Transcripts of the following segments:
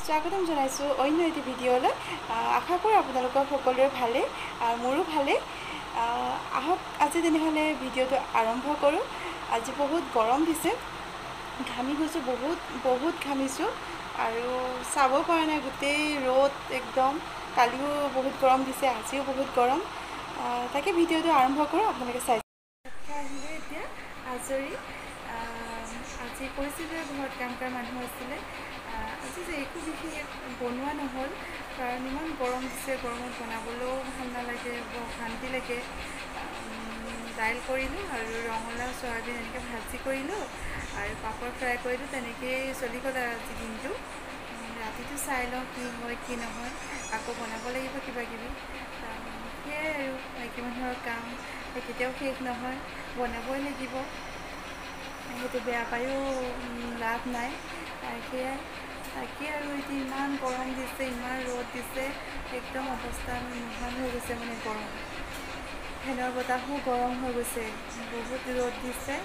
স্বাগতম জনাইছোঁ অন্য এটি ভিডিঅ'লৈ। আশা কৰোঁ আপোনালোকৰ সকলোৰে ভালে আৰু মোৰো ভালে। আহক আজি তেনেহ'লে ভিডিঅ'টো আৰম্ভ কৰোঁ। আজি বহুত গৰম দিছে, ঘামি গৈছোঁ, বহুত ঘামিছোঁ আৰু চাব পৰা নাই, গোটেই ৰ'দ একদম। কালিও বহুত গৰম দিছে, আজিও বহুত গৰম। তাকে ভিডিঅ'টো আৰম্ভ কৰোঁ, আপোনালোকে চাই আহিলে এতিয়া আজৰি। আজি কৈছিলোঁ ঘৰত কাম কৰা মানুহ আছিলে। আজি যে একো বিশেষ বনোৱা নহ'ল, কাৰণ ইমান গৰম দিছে, গৰমত বনাবলৈও ভাল নালাগে, অশান্তি লাগে। দাইল কৰিলোঁ আৰু ৰঙালাও চয়াবিন এনেকৈ ভাজি কৰিলোঁ আৰু পাপৰ ফ্ৰাই কৰিলোঁ। তেনেকৈয়ে চলি গ'ল আজি দিনটো। ৰাতিটো চাই লওঁ কি হয় কি নহয়, আকৌ বনাব লাগিব কিবাকিবি। সেয়াই আৰু মাইকী মানুহৰ কাম কেতিয়াও শেষ নহয়, বনাবই লাগিব। সেইটো বেয়া পায়ো লাভ নাই। সেয়াই তাকে আৰু এতিয়া ইমান গৰম দিছে, ইমান ৰ'দ দিছে, একদম অৱস্থা নোহোৱা হৈ গৈছে মানে গৰম। ফেনৰ বতাহো গৰম হৈ গৈছে, বহুত ৰ'দ দিছে।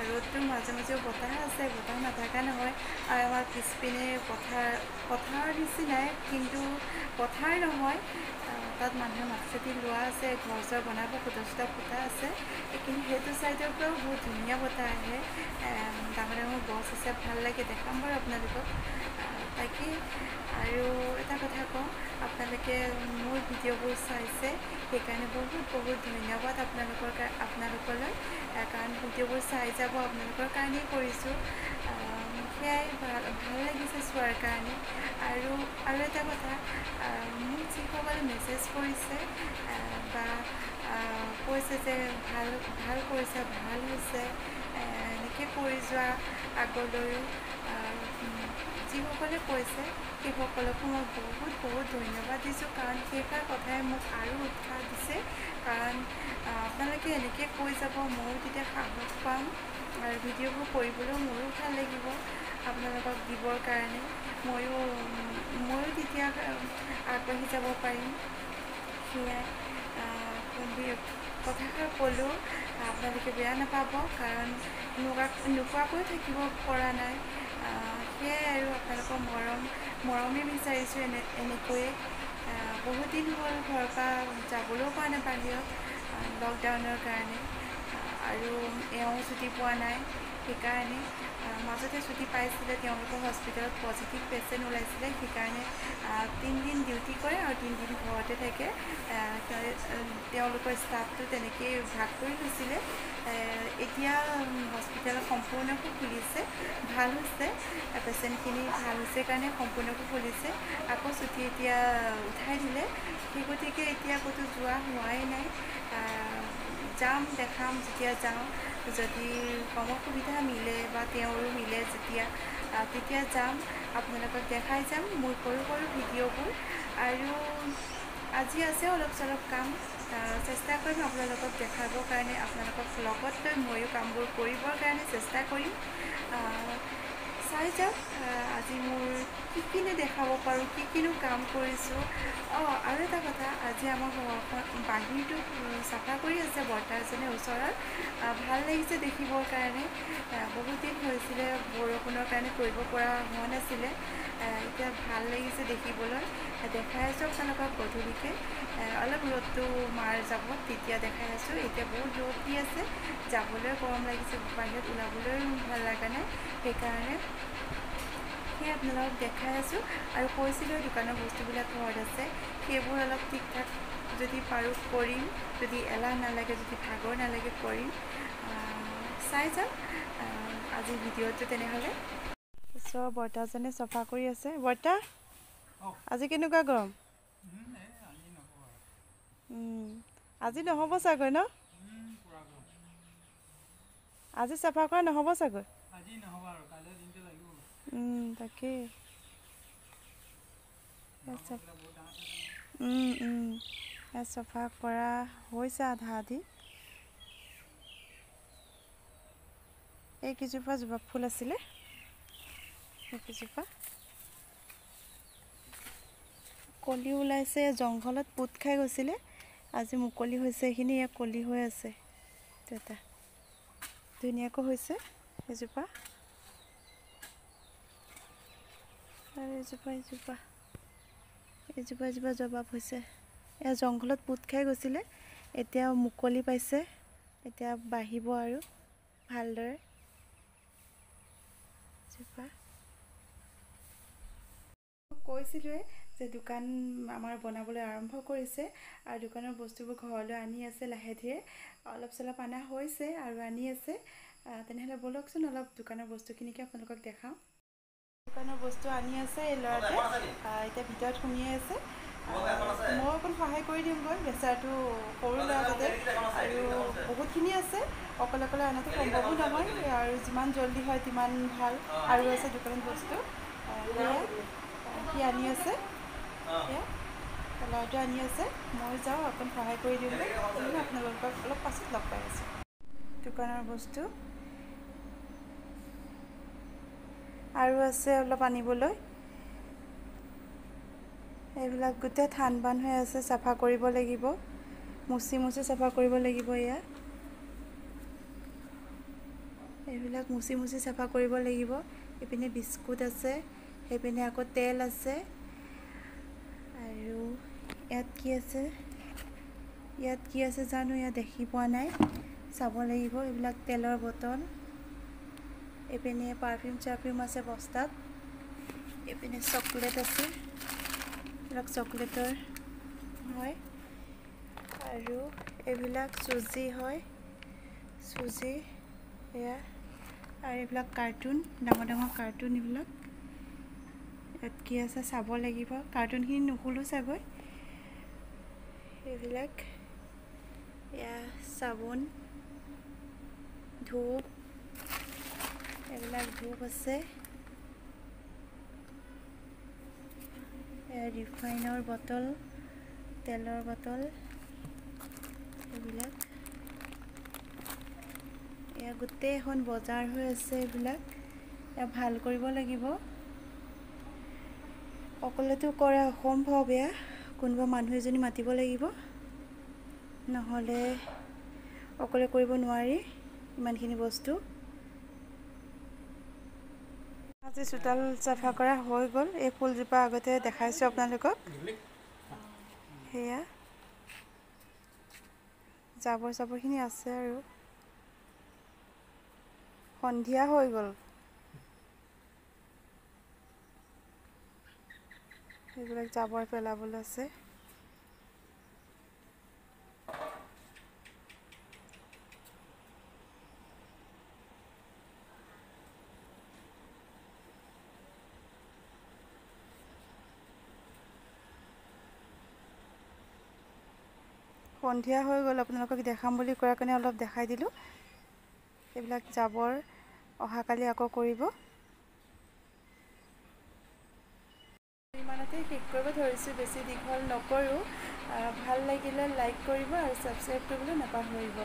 ৰ'দটোৰ মাজে মাজেও বতাহ আছে, বতাহ নাথাকা নহয়। আৰু আমাৰ পিছপিনে পথাৰৰ নিচিনাই, কিন্তু পথাৰ নহয়, তাত মানুহে মাটি চাটি লোৱা আছে, ঘৰ চৰ বনাব, খুটা চুটা পুতা আছে। কিন্তু সেইটো ছাইডৰ পৰাও বহুত ধুনীয়া বতাহ আহে, ডাঙৰ ডাঙৰ গছ আছে, ভাল লাগে। দেখাম বাৰু আপোনালোকক। তাকে আৰু এটা কথা কওঁ, আপোনালোকে মোৰ ভিডিঅ'বোৰ চাইছে, সেইকাৰণে বহুত ধন্যবাদ আপোনালোকলৈ। কাৰণ ভিডিঅ'বোৰ চাই যাব, আপোনালোকৰ কাৰণেই কৰিছোঁ। সেয়াই ভাল লাগিছে চোৱাৰ কাৰণে। আৰু এটা কথা, মোক যিসকলে মেছেজ কৰিছে বা কৈছে যে ভাল কৰিছে, ভাল হৈছে, এনেকৈ কৰি যোৱা আগলৈও, যিসকলে কৈছে সেইসকলকো মই বহুত ধন্যবাদ দিছোঁ। কাৰণ সেইষাৰ কথাই মোক আৰু উৎসাহ দিছে। কাৰণ আপোনালোকে এনেকৈ কৈ যাব, ময়ো তেতিয়া সাহস পাম আৰু ভিডিঅ'বোৰ কৰিবলৈও মোৰো ভাল লাগিব। আপোনালোকক দিবৰ কাৰণে ময়ো তেতিয়া আগবাঢ়ি যাব পাৰিম। সেয়াই কথাষাৰ ক'লোঁ, আপোনালোকে বেয়া নাপাব, কাৰণ নোকোৱাকৈ থাকিব পৰা নাই। সেয়াই আৰু আপোনালোকৰ মৰমেই বিচাৰিছোঁ এনেকৈয়ে। বহুত দিন হ'ল ঘৰৰ পৰা যাবলৈও পৰা নাই বাহিৰত, লকডাউনৰ কাৰণে। আৰু এওঁ ছুটি পোৱা নাই, সেইকাৰণে মাজতে ছুটি পাইছিলে। তেওঁলোকৰ হস্পিটেলত পজিটিভ পেচেণ্ট ওলাইছিলে, সেইকাৰণে 3 দিন ডিউটি কৰে আৰু 3 দিন ঘৰতে থাকে। তেওঁলোকৰ ষ্টাফটো তেনেকৈয়ে ভাগ কৰি লৈছিলে। এতিয়া হস্পিটেলত সম্পূৰ্ণকৈ খুলিছে, ভাল হৈছে। পেচেণ্টখিনি ভাল হৈছে কাৰণে সম্পূৰ্ণকৈ খুলিছে। আকৌ ছুটি এতিয়া উঠাই দিলে, সেই গতিকে এতিয়া ক'তো যোৱা হোৱাই নাই। যাম, দেখাম যেতিয়া যাওঁ, যদি সময় সুবিধা মিলে বা তেওঁৰো মিলে তেতিয়া যাম, আপোনালোকক দেখাই যাম মোৰ সৰু ভিডিঅ'বোৰ। আৰু আজি আছে অলপ চলপ কাম, চেষ্টা কৰিম আপোনালোকক দেখাবৰ কাৰণে, আপোনালোকক লগত লৈ ময়ো কামবোৰ কৰিবৰ কাৰণে চেষ্টা কৰিম। চাই যাওক আজি মোৰ কিনো দেখাব পাৰোঁ, কিনো কাম কৰিছোঁ। আৰু এটা কথা, আজি আমাৰ ঘৰখন বাহিৰটো চাফা কৰি আছে বৰ্তা এজনে ওচৰত। ভাল লাগিছে দেখিবৰ কাৰণে। বহুত দিন হৈছিলে বৰষুণৰ কাৰণে কৰিব পৰা হোৱা নাছিলে। এতিয়া ভাল লাগিছে দেখিবলৈ। দেখাই আছোঁ আপোনালোকক গধূলিকৈ, অলপ ৰ'দটো মাৰ যাব তেতিয়া দেখাই আছোঁ। এতিয়া বহুত ৰ'দ দি আছে, যাবলৈ গৰম লাগিছে, বাহিৰত ওলাবলৈ ভাল লগা নাই। সেইকাৰণে সেয়ে আপোনালোকক দেখাই আছোঁ। আৰু কৈছিলোঁ দোকানৰ বস্তুবিলাক ঘৰত আছে, সেইবোৰ অলপ ঠিক ঠাক যদি পাৰোঁ কৰিম, যদি এলাহ নালাগে, যদি ভাগৰ নালাগে কৰিম। চাই যাওক আজি ভিডিঅ'টো তেনেহ'লে। ওচৰৰ বৰ্তাজনে চফা কৰি আছে। বৰ্তা, আজি কেনেকুৱা গৰম? আজি নহ'ব চাগৈ ন? আজি চাফা কৰা নহ'ব চাগৈ? তাকেই চফা কৰা হৈছে আধা আধি। এইকেইজোপা জোপা ফুল আছিলে, সেইকেইজোপা কলি ওলাইছে, জংঘলত পোত খাই গৈছিলে, আজি মুকলি হৈছে। এইখিনি কলি হৈ আছে, এটা ধুনীয়াকৈ হৈছে। এজোপা আৰু এজোপা জবাব হৈছে। এয়া জংঘলত পোত খাই গৈছিলে, এতিয়া মুকলি পাইছে, এতিয়া বাঢ়িব আৰু ভালদৰে। কৈছিলোঁৱে যে দোকান আমাৰ বনাবলৈ আৰম্ভ কৰিছে আৰু দোকানৰ বস্তুবোৰ ঘৰলৈ আনি আছে লাহে ধীৰে। অলপ চলপ অনা হৈছে আৰু আনি আছে। তেনেহ'লে ব'লকচোন অলপ দোকানৰ বস্তুখিনিকে আপোনালোকক দেখাওঁ। দোকানৰ বস্তু আনি আছে এই ল'ৰাটোৱে, এতিয়া ভিতৰত সুমিয়াই আছে। মই অকণ সহায় কৰি দিমগৈ, বেচাৰটো সৰু ল'ৰা তাতে আৰু বহুতখিনি আছে, অকলে অনাটো সম্ভৱো নহয় আৰু যিমান জল্দি হয় তিমান ভাল। আৰু আছে দোকানত বস্তু, সি আনি আছে, সেয়া ল'ৰাটোৱে আনি আছে। মই যাওঁ অকণ সহায় কৰি দিওঁগৈ, তেনেহ'লে আপোনালোকক অলপ পাছত লগ পাই আছোঁ। দোকানৰ বস্তু আৰু আছে অলপ আনিবলৈ। এইবিলাক গোটেই থান বান হৈ আছে, চাফা কৰিব লাগিব, মুচি চাফা কৰিব লাগিব। এইবিলাক মুচি চাফা কৰিব লাগিব। এইপিনে বিস্কুট আছে, সেইপিনে আকৌ তেল আছে আৰু ইয়াত কি আছে জানো, ইয়াত দেখি পোৱা নাই, চাব লাগিব। এইবিলাক তেলৰ বটল, এইপিনে পাৰফিউম আছে বস্তাত, এইপিনে চকলেট আছে, এইবিলাক চকলেটৰ হয় আৰু এইবিলাক চুজি হয়, এয়া আৰু এইবিলাক কাৰ্টুন, ডাঙৰ কাৰ্টুন। এইবিলাক ইয়াত কি আছে চাব লাগিব, কাৰ্টুনখিনি নুখুলোঁ চাগৈ। এইবিলাক এয়া চাবোন, ধূপ, এইবিলাক ধূপ আছে, এয়া ৰিফাইনৰ বটল, তেলৰ বটল, এইবিলাক এয়া গোটেই এখন বজাৰ হৈ আছে। এইবিলাক এয়া ভাল কৰিব লাগিব, অকলেতো কৰা অসম্ভৱ। এয়া কোনোবা মানুহ এজনী মাতিব লাগিব, নহ'লে অকলে কৰিব নোৱাৰি ইমানখিনি বস্তু। আজি চোতাল চাফা কৰা হৈ গ'ল। এই ফুলজোপা আগতে দেখাইছোঁ আপোনালোকক, সেয়া জাবৰখিনি আছে আৰু সন্ধিয়া হৈ গ'ল। এইবিলাক জাবৰ পেলাবলৈ আছে। সন্ধিয়া হৈ গ'ল, আপোনালোকক দেখাম বুলি কোৱাৰ কাৰণে অলপ দেখাই দিলোঁ। এইবিলাক জাবৰ অহাকালি আকৌ কৰিব। ইমানতে শেষ কৰিব ধৰিছোঁ, বেছি দীঘল নকৰোঁ। ভাল লাগিলে লাইক কৰিব আৰু ছাবস্ক্ৰাইব কৰিবলৈ নাপাহৰিব।